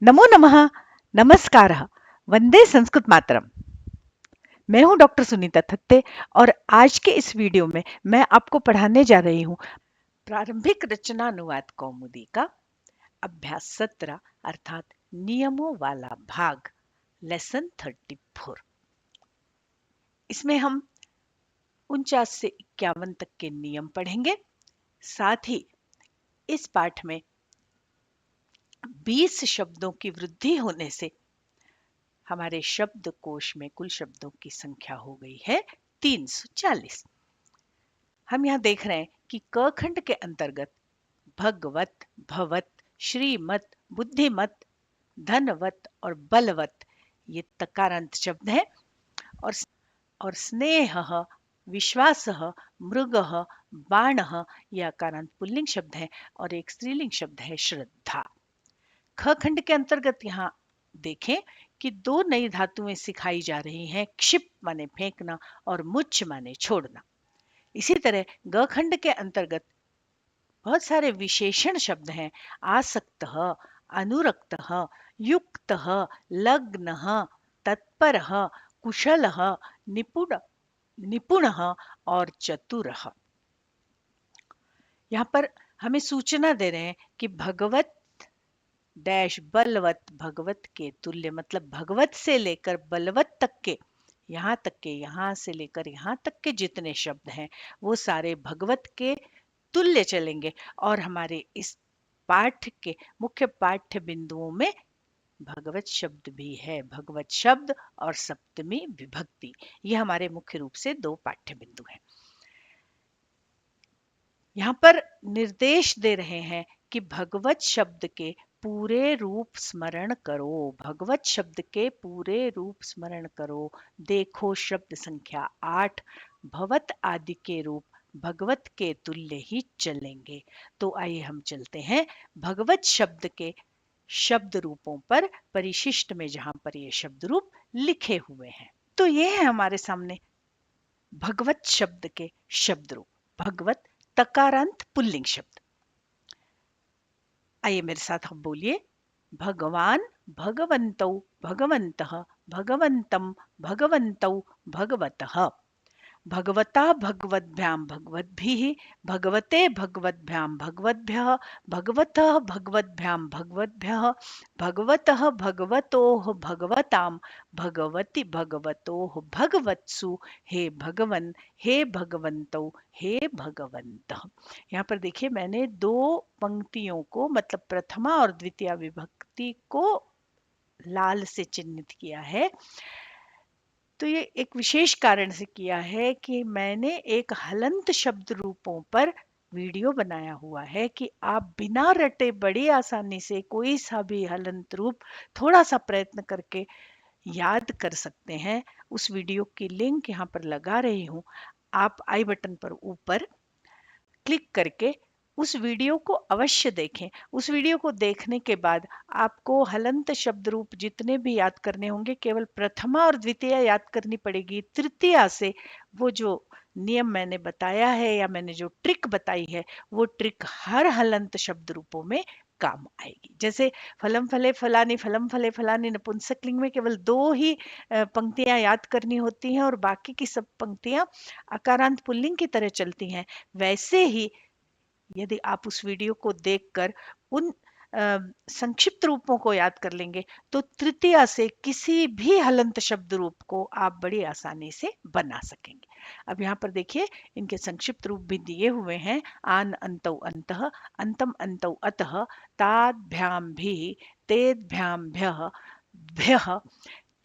नमो नमः, नमस्कारः, वंदे संस्कृत मातरम। मैं हूं डॉक्टर सुनीता थत्ते और आज के इस वीडियो में मैं आपको पढ़ाने जा रही हूं प्रारंभिक रचनानुवाद कौमुदी का अभ्यास 17 अर्थात नियमों वाला भाग लेसन 34। इसमें हम 49 से 51 तक के नियम पढ़ेंगे। साथ ही इस पाठ में 20 शब्दों की वृद्धि होने से हमारे शब्दकोश में कुल शब्दों की संख्या हो गई है 340। हम यहाँ देख रहे हैं कि क खंड के अंतर्गत भगवत, भवत, श्रीमत, बुद्धिमत, धनवत और बलवत ये तकारांत शब्द हैं। और और स्नेह, विश्वास, मृग, बाण ये अकारांत पुल्लिंग शब्द है और एक स्त्रीलिंग शब्द है श्रद्धा। ख खंड के अंतर्गत यहाँ देखें कि दो नई धातुएं सिखाई जा रही हैं, क्षिप माने फेंकना और मुच्छ माने छोड़ना। इसी तरह ग खंड के अंतर्गत बहुत सारे विशेषण शब्द हैं, आसक्त, अनुरक्त, युक्त, लग्न, तत्पर, कुशल, निपुण, निपुण और चतुर। यहाँ पर हमें सूचना दे रहे हैं कि भगवत डैश बलवत भगवत के तुल्य, मतलब भगवत से लेकर बलवत तक के, यहाँ तक के, यहाँ से लेकर यहाँ तक के जितने शब्द हैं वो सारे भगवत के तुल्य चलेंगे। और हमारे इस पाठ के मुख्य पाठ्य बिंदुओं में भगवत शब्द भी है। भगवत शब्द और सप्तमी विभक्ति ये हमारे मुख्य रूप से दो पाठ्य बिंदु हैं। यहाँ पर निर्देश दे रहे हैं कि भगवत शब्द के पूरे रूप स्मरण करो। भगवत शब्द के पूरे रूप स्मरण करो। देखो शब्द संख्या 8, भवत आदि के रूप भगवत के तुल्य ही चलेंगे। तो आइए हम चलते हैं भगवत शब्द के शब्द रूपों पर, परिशिष्ट में जहां पर ये शब्द रूप लिखे हुए हैं। तो ये है हमारे सामने भगवत शब्द के शब्द रूप। भगवत तकारांत पुल्लिंग शब्द। आइए मेरे साथ हम बोलिए, भगवान, भगवन्तौ, भगवन्तः, भगवन्तं, भगवन्तौ, भगवतः। भगवता भगवद्भ्यां भगवद्भिः, भगवते भगवद्भ्यां भगवद्भ्यः, भगवतः भगवद्भ्यां भगवद्भ्यः, भगवतः भगवतोः भगवतां, भगवति भगवतोः भगवत्सु, हे भगवन्, हे भगवन्तौ, हे भगवन्तः। यहाँ पर देखिए मैंने दो पंक्तियों को, मतलब प्रथमा और द्वितीय विभक्ति को लाल से चिन्हित किया है। तो ये एक विशेष कारण से किया है कि मैंने एक हलंत शब्द रूपों पर वीडियो बनाया हुआ है कि आप बिना रटे बड़ी आसानी से कोई सा भी हलंत रूप थोड़ा सा प्रयत्न करके याद कर सकते हैं। उस वीडियो की लिंक यहाँ पर लगा रही हूँ। आप आई बटन पर ऊपर क्लिक करके उस वीडियो को अवश्य देखें। उस वीडियो को देखने के बाद आपको हलंत शब्द रूप जितने भी याद करने होंगे, केवल प्रथमा और द्वितीय याद करनी पड़ेगी। तृतीया से वो जो नियम मैंने बताया है या मैंने जो ट्रिक बताई है, वो ट्रिक हर हलंत शब्द रूपों में काम आएगी। जैसे फलम फले फलानी नपुंसकलिंग में केवल दो ही पंक्तियां याद करनी होती हैं और बाकी की सब पंक्तियां अकारांत पुल्लिंग की तरह चलती हैं। वैसे ही यदि आप उस वीडियो को देखकर उन संक्षिप्त रूपों को याद कर लेंगे तो तृतीया से किसी भी हलंत शब्द रूप को आप बड़ी आसानी से बना सकेंगे। अब यहाँ पर देखिए इनके संक्षिप्त रूप भी दिए हुए हैं। आन अंतौ अंतः, अंतम अंतौ अतः, ताभ्याम भी, तेभ्याम भ्यः, भ्यः,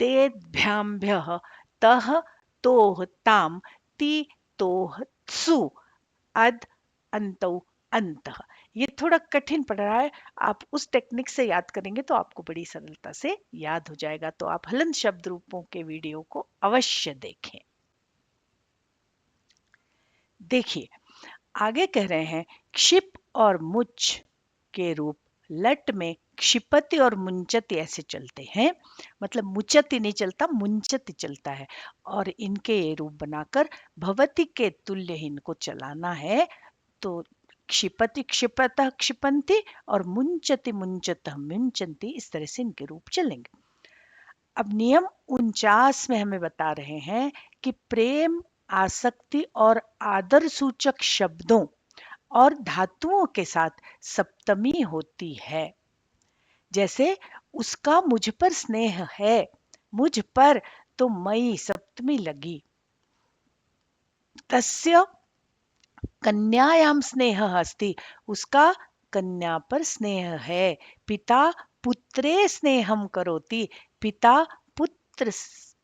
तेभ्याम भ्यः, तः, तोः, ताम, ति, तोः, त्सु, अद, अंतौ, अंतः। ये थोड़ा कठिन पड़ रहा है। आप उस टेक्निक से याद करेंगे तो आपको बड़ी सरलता से याद हो जाएगा। तो आप हलंत शब्द रूपों के वीडियो को अवश्य देखें। देखिए आगे कह रहे हैं क्षिप और मुच्छ के रूप लट में क्षिपति और मुंचति ऐसे चलते हैं। मतलब मुचति नहीं चलता, मुंचति चलता है। और इनके ये रूप बनाकर भवति के तुल्य इनको चलाना है। तो क्षिपति क्षिपतः क्षिपन्ति और मुंचति मुंचतः मुंचन्ति, इस तरह से इनके रूप चलेंगे। अब नियम 49 में हमें बता रहे हैं कि प्रेम, आसक्ति और आदर सूचक शब्दों और धातुओं के साथ सप्तमी होती है। जैसे उसका मुझ पर स्नेह है, मुझ पर तो मई सप्तमी लगी। तस्य कन्यायाम स्नेह अस्ति, उसका कन्या पर स्नेह है। पिता पुत्रे स्नेहम करोति, पिता पुत्र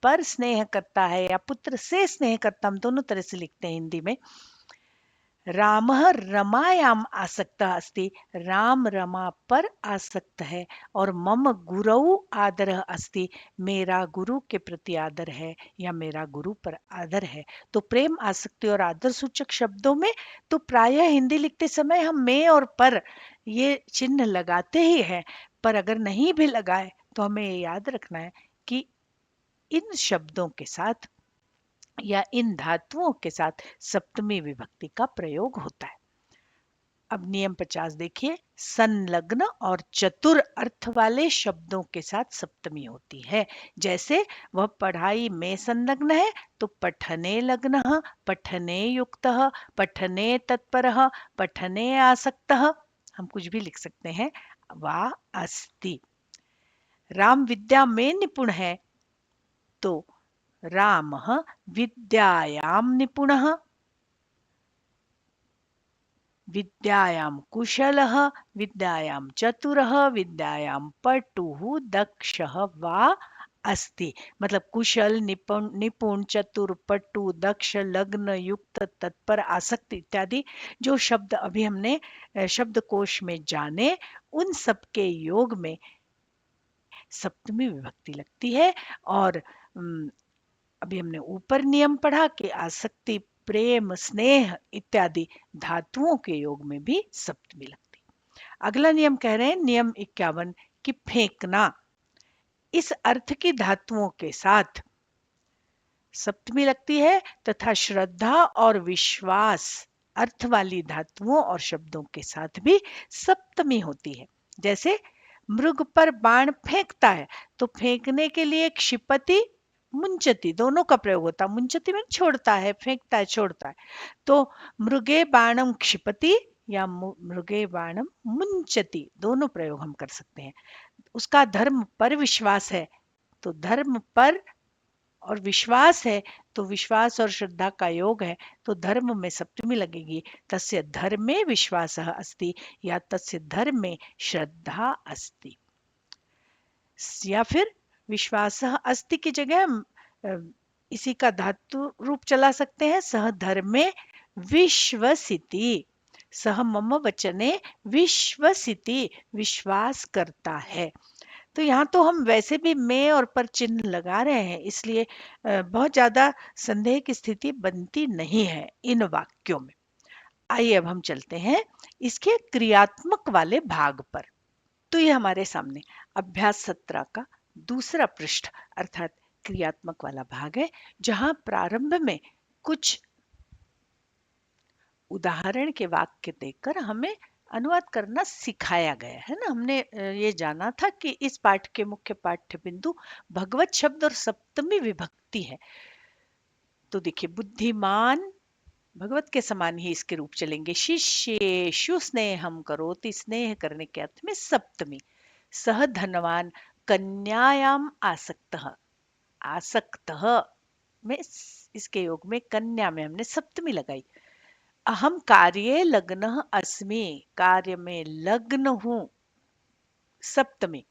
पर स्नेह करता है या पुत्र से स्नेह करता, हम दोनों तरह से लिखते हैं हिंदी में। रामः रमायाम आसक्तः अस्ति, राम रमा पर आसक्त है। और मम गुरौ आदरः अस्ति, मेरा गुरु के प्रति आदर है या मेरा गुरु पर आदर है। तो प्रेम, आसक्ति और आदर सूचक शब्दों में तो प्रायः हिंदी लिखते समय हम में और पर ये चिन्ह लगाते ही हैं, पर अगर नहीं भी लगाए तो हमें ये याद रखना है कि इन शब्दों के साथ या इन धातुओं के साथ सप्तमी विभक्ति का प्रयोग होता है। अब नियम 50 देखिए, संलग्न और चतुर अर्थ वाले शब्दों के साथ सप्तमी होती है। जैसे वह पढ़ाई में संलग्न है तो पठने लग्नः, पठने युक्तः, पठने तत्परः, पठने आसक्तः, हम कुछ भी लिख सकते हैं। वा अस्ति। राम विद्या में निपुण है तो रामः विद्यायां निपुणः, विद्यायां कुशलः, विद्यायां चतुरः, विद्यायां पटुः दक्षः वा अस्ति। मतलब कुशल, निपुण, निपुण, चतुर, पटु, दक्ष, लग्न, युक्त, तत्पर, आसक्त इत्यादि जो शब्द अभी हमने शब्दकोश में जाने, उन सब के योग में सप्तमी विभक्ति लगती है। और अभी हमने ऊपर नियम पढ़ा कि आसक्ति, प्रेम, स्नेह इत्यादि धातुओं के योग में भी सप्तमी लगती। अगला नियम कह रहे हैं नियम 51 कि फेंकना, इस अर्थ की धातुओं के साथ सप्तमी लगती है तथा श्रद्धा और विश्वास अर्थ वाली धातुओं और शब्दों के साथ भी सप्तमी होती है। जैसे मृग पर बाण फेंकता है तो फेंकने के लिए क्षिपति, मुंचति दोनों का प्रयोग होता है। मुंचति में छोड़ता है, फेंकता है, छोड़ता है। तो मृगे बाणम क्षिपति या मृगे बाणम मुंचति दोनों प्रयोग हम कर सकते हैं। उसका धर्म पर विश्वास है तो धर्म पर, और विश्वास है तो विश्वास और श्रद्धा का योग है तो धर्म में सप्तमी लगेगी। तस्य धर्मे विश्वासः अस्ति या तस्य धर्मे श्रद्धा अस्ति। या फिर विश्वासः अस्ति की जगह हम इसी का धातु रूप चला सकते हैं, सह धर्मे विश्वसिति, सह मम वचने विश्वसिति, विश्वास करता है। तो यहाँ तो हम वैसे भी में और पर चिन्ह लगा रहे हैं, इसलिए बहुत ज्यादा संदेह की स्थिति बनती नहीं है इन वाक्यों में। आइए अब हम चलते हैं इसके क्रियात्मक वाले भाग पर। तो ये हमारे सामने अभ्यास 17 का दूसरा पृष्ठ अर्थात क्रियात्मक वाला भाग है, जहां प्रारंभ में कुछ उदाहरण के वाक्य देकर हमें अनुवाद करना सिखाया गया है ना। हमने ये जाना था कि इस पाठ के मुख्य पाठ्य बिंदु भगवत शब्द और सप्तमी विभक्ति है। तो देखिए, बुद्धिमान भगवत के समान ही इसके रूप चलेंगे। शिष्येषु स्नेहम करोति, स्नेह करने के अर्थ में सप्तमी। सह धनवान कन्यायाम आसक्तः, आसक्तः में इसके योग में कन्या में हमने सप्तमी लगाई। अहम कार्ये लग्नः अस्मि, कार्य में लग्न हूं, सप्तमी।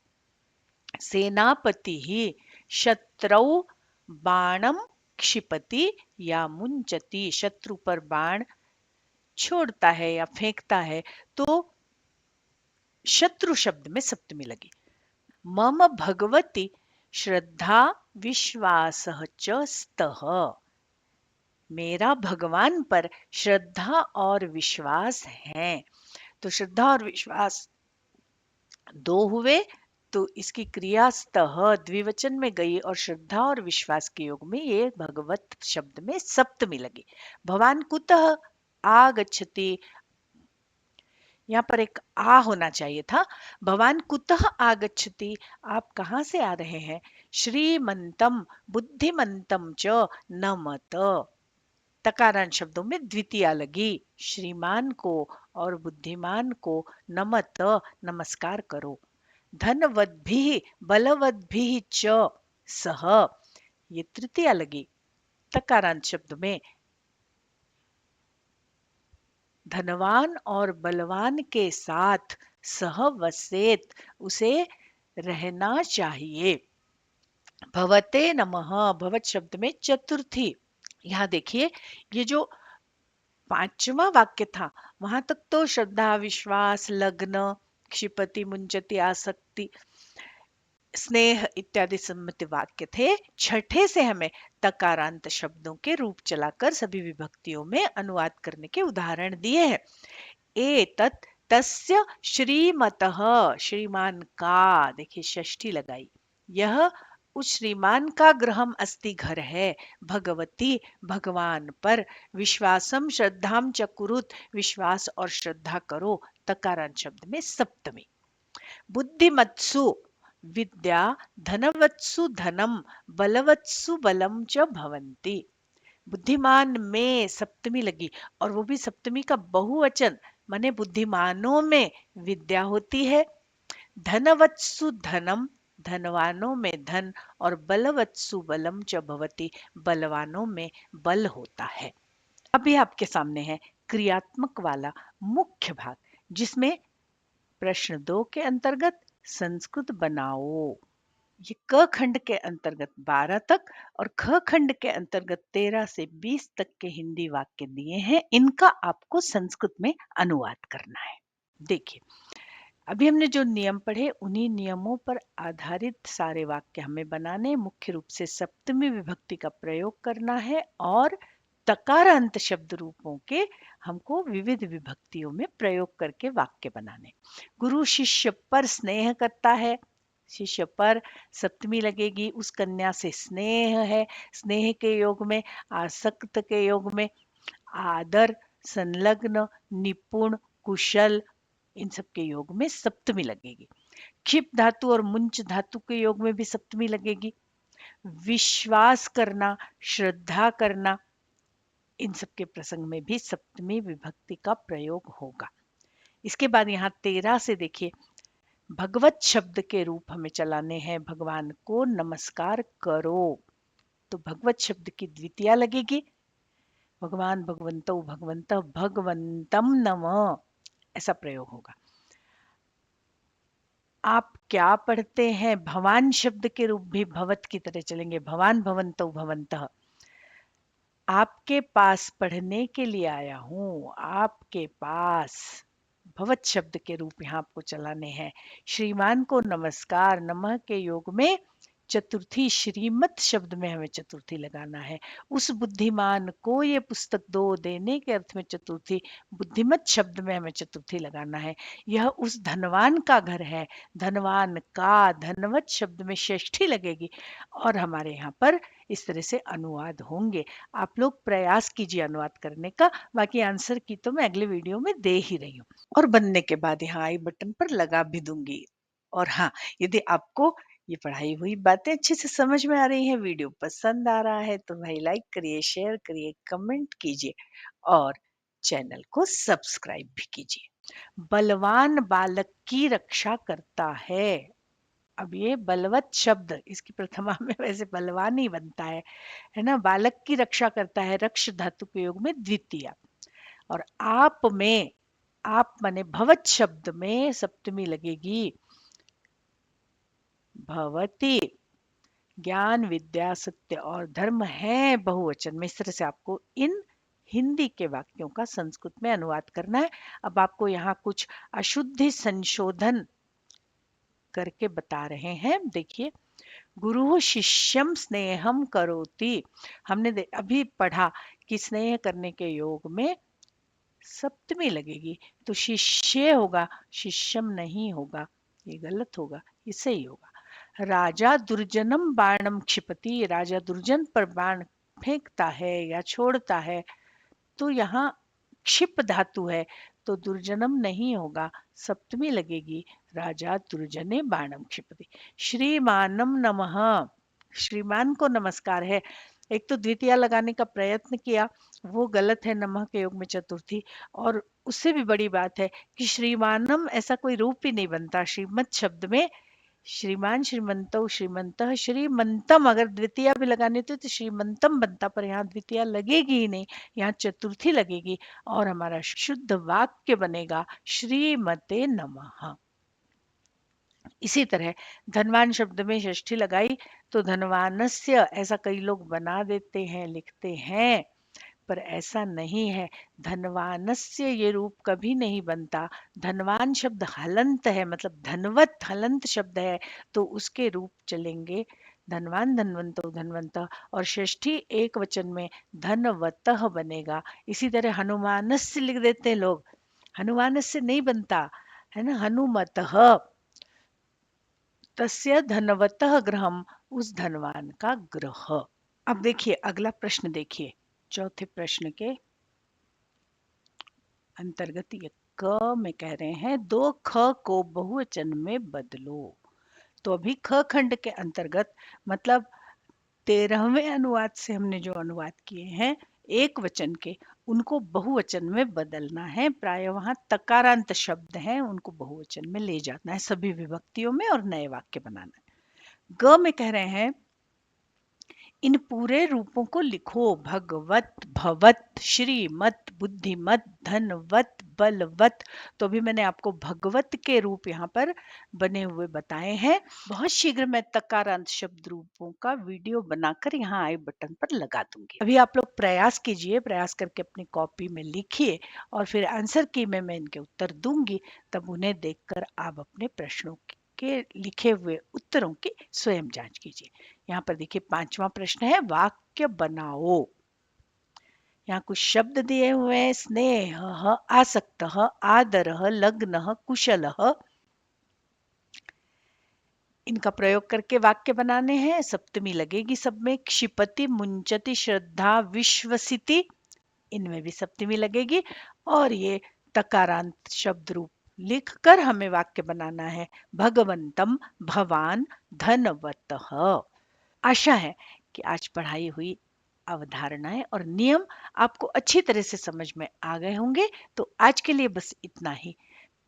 सेनापति ही शत्रौ बाणम क्षिपति या मुंचति, शत्रु पर बाण छोड़ता है या फेंकता है तो शत्रु शब्द में सप्तमी लगी। मम भगवती श्रद्धा विश्वासः च स्तः, मेरा भगवान पर श्रद्धा और विश्वास है। तो श्रद्धा और विश्वास दो हुए तो इसकी क्रिया स्तः द्विवचन में गई और श्रद्धा और विश्वास के योग में ये भगवत शब्द में सप्तमी लगी। भवान कुतः आगच्छति, यहाँ पर एक आ होना चाहिए था। भवान कुतः आगच्छति, आप कहाँ से आ रहे हैं। श्रीमंतम बुद्धिमंतम च नमत, तकारांत शब्दों में द्वितीया लगी। श्रीमान को और बुद्धिमान को नमत, नमस्कार करो। धनवद्भिः बलवद्भिः च सह, ये तृतीया लगी। तकारांत शब्द में धनवान और बलवान के साथ सह वसेत, उसे रहना चाहिए। भवते नमः, भवत शब्द में चतुर्थी। यहाँ देखिए, ये जो पांचवा वाक्य था, वहां तक तो श्रद्धा, विश्वास, लग्न, क्षिपति, मुंचति, आसक्ति, स्नेह इत्यादि सम्मित वाक्य थे। छठे से हमें तकारांत शब्दों के रूप चलाकर सभी विभक्तियों में अनुवाद करने के उदाहरण दिए हैं। एतत् तस्य श्रीमतः, श्रीमान का, देखिए षष्ठी लगाई, यह उस श्रीमान का गृहम अस्ति, घर है। भगवती, भगवान पर। विश्वासम श्रद्धाम च कुरुत, विश्वास और श्रद्धा करो, तकारांत शब्द में सप्तमी। बुद्धिमत्सु विद्या, धनवत्सु धनम, बलवत्सु बलम च भवन्ति। बुद्धिमान में सप्तमी लगी, और वो भी सप्तमी का बहुवचन, माने बुद्धिमानों में विद्या होती है। धनवत्सु धनम, धनवानों में धन, और बलवत्सु बलम च भवति, बलवानों में बल होता है। अभी आपके सामने है क्रियात्मक वाला मुख्य भाग, जिसमें प्रश्न 2 के अंतर्गत संस्कृत बनाओ, ये क खंड के अंतर्गत 12 तक और ख खंड के अंतर्गत 13 से 20 तक के हिंदी वाक्य दिए हैं। इनका आपको संस्कृत में अनुवाद करना है। देखिए, अभी हमने जो नियम पढ़े, उन्हीं नियमों पर आधारित सारे वाक्य हमें बनाने, मुख्य रूप से सप्तमी विभक्ति का प्रयोग करना है, और तकारांत शब्द रूपों के हमको विविध विभक्तियों में प्रयोग करके वाक्य बनाने। गुरु शिष्य पर स्नेह करता है, शिष्य पर सप्तमी लगेगी, उस कन्या से स्नेह है, स्नेह के योग में, आसक्त के योग में आदर, संलग्न, निपुण, कुशल, इन सब के योग में सप्तमी लगेगी। क्षिप धातु और मुंच धातु के योग में भी सप्तमी लगेगी। विश्वास करना, श्रद्धा करना, इन सब के प्रसंग में भी सप्तमी विभक्ति का प्रयोग होगा। इसके बाद यहाँ 13 से देखिए, भगवत शब्द के रूप हमें चलाने हैं। भगवान को नमस्कार करो, तो भगवत शब्द की द्वितीया लगेगी। भगवान, भगवंतो, भगवंत, भगवंतम नमः, ऐसा प्रयोग होगा। आप क्या पढ़ते हैं, भवान शब्द के रूप भी भवत की तरह चलेंगे। भवान, भवंतो, भवंतः, आपके पास पढ़ने के लिए आया हूं, आपके पास, भवत शब्द के रूप यहाँ आपको चलाने हैं। श्रीमान को नमस्कार, नमः के योग में चतुर्थी, श्रीमत शब्द में हमें चतुर्थी लगाना है। उस बुद्धिमान को ये पुस्तक दो, देने के अर्थ में चतुर्थी, बुद्धिमत शब्द में हमें चतुर्थी लगाना है। यह उस धनवान का घर है, धनवान का, धनवत शब्द में षष्ठी लगेगी, और हमारे यहाँ पर इस तरह से अनुवाद होंगे। आप लोग प्रयास कीजिए अनुवाद करने का, बाकी आंसर की तो मैं अगले वीडियो में दे ही रही हूँ, और बनने के बाद यहाँ आई बटन पर लगा भी दूंगी। और हाँ, यदि आपको ये पढ़ाई हुई बातें अच्छे से समझ में आ रही हैं, वीडियो पसंद आ रहा है, तो भाई लाइक करिए, शेयर करिए, कमेंट कीजिए, और चैनल को सब्सक्राइब भी कीजिए। बलवान बालक की रक्षा करता है। अब ये बलवत शब्द, इसकी प्रथमा में वैसे बलवान ही बनता है ना। बालक की रक्षा करता है, रक्ष धातु के योग में द्वितीया। और आप में, आप माने भवत शब्द में सप्तमी लगेगी, भवती। ज्ञान, विद्या, सत्य और धर्म है बहुवचन में। इस तरह से आपको इन हिंदी के वाक्यों का संस्कृत में अनुवाद करना है। अब आपको यहाँ कुछ अशुद्धि संशोधन करके बता रहे हैं। देखिए, गुरु शिष्यम स्नेहम करोति, हमने अभी पढ़ा कि स्नेह करने के योग में सप्तमी लगेगी, तो शिष्य होगा, शिष्यम नहीं होगा, ये गलत होगा, ये सही होगा। राजा दुर्जनम बाणम क्षिपति, राजा दुर्जन पर बाण फेंकता है या छोड़ता है, तो यहाँ क्षिप धातु है, तो दुर्जनम नहीं होगा, सप्तमी लगेगी। राजा दुर्जने बाणम क्षिपति। श्रीमानम नमः, श्रीमान को नमस्कार है। एक तो द्वितीया लगाने का प्रयत्न किया, वो गलत है नमः के योग में चतुर्थी। और उससे भी बड़ी बात है कि श्रीमानम ऐसा कोई रूप ही नहीं बनता श्रीमत शब्द में। श्रीमान, श्रीमंतो, श्रीमंतः, श्रीमंतम अगर द्वितीया भी लगानी थी तो श्रीमंतम बनता, पर यहाँ द्वितीया लगेगी ही नहीं, यहाँ चतुर्थी लगेगी और हमारा शुद्ध वाक्य बनेगा श्रीमते नमः। इसी तरह धनवान शब्द में षष्ठी लगाई तो धनवानस्य ऐसा कई लोग बना देते हैं, लिखते हैं, पर ऐसा नहीं है। धनवानस्य ये रूप कभी नहीं बनता। धनवान शब्द हलंत है, मतलब धनवत हलंत शब्द है, तो उसके रूप चलेंगे धनवान, धनवंतो, धनवंत। और षष्ठी एक वचन में धनवतः बनेगा। इसी तरह हनुमानस्य लिख देते हैं लोग, हनुमानस्य नहीं बनता है ना, हनुमतः। तस्य धनवतः गृहम, उस धनवान का गृह। अब देखिए अगला प्रश्न, देखिए चौथे प्रश्न के अंतर्गत ये क में कह रहे हैं दो ख को बहुवचन में बदलो। तो अभी ख खंड के अंतर्गत मतलब 13वें अनुवाद से हमने जो अनुवाद किए हैं एक वचन के, उनको बहुवचन में बदलना है। प्राय वहां तकारांत शब्द हैं, उनको बहुवचन में ले जाना है सभी विभक्तियों में और नए वाक्य बनाना है। ग में कह रहे हैं इन पूरे रूपों को लिखो, भगवत, भवत, श्रीमत, बुद्धिमत, धनवत, बलवत। तो अभी मैंने आपको भगवत के रूप यहाँ पर बने हुए बताए हैं। बहुत शीघ्र मैं तकारांत शब्द रूपों का वीडियो बनाकर यहाँ आई बटन पर लगा दूंगी। अभी आप लोग प्रयास कीजिए, प्रयास करके अपनी कॉपी में लिखिए और फिर आंसर की में मैं इनके उत्तर दूंगी, तब उन्हें देखकर आप अपने प्रश्नों के लिखे हुए उत्तरों की स्वयं जांच कीजिए। यहाँ पर देखिए पांचवा प्रश्न है वाक्य बनाओ। यहाँ कुछ शब्द दिए हुए हैं, स्नेह, आसक्त, आदर, लग्न, कुशल। इनका प्रयोग करके वाक्य बनाने हैं। सप्तमी लगेगी सब में। क्षिपति, मुंचति, श्रद्धा, विश्वसिति, इनमें भी सप्तमी लगेगी। और ये तकारांत शब्द रूप लिखकर हमें वाक्य बनाना है। भगवंतम, भवान, धनवतः। आशा है कि आज पढ़ाई हुई अवधारणाएं और नियम आपको अच्छी तरह से समझ में आ गए होंगे। तो आज के लिए बस इतना ही।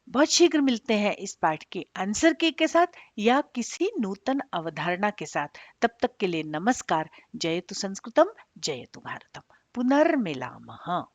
बहुत शीघ्र मिलते हैं इस पाठ के आंसर की के साथ या किसी नूतन अवधारणा के साथ। तब तक के लिए नमस्कार। जयतु संस्कृतम, जयतु भारतम। पुनर्मिलामः।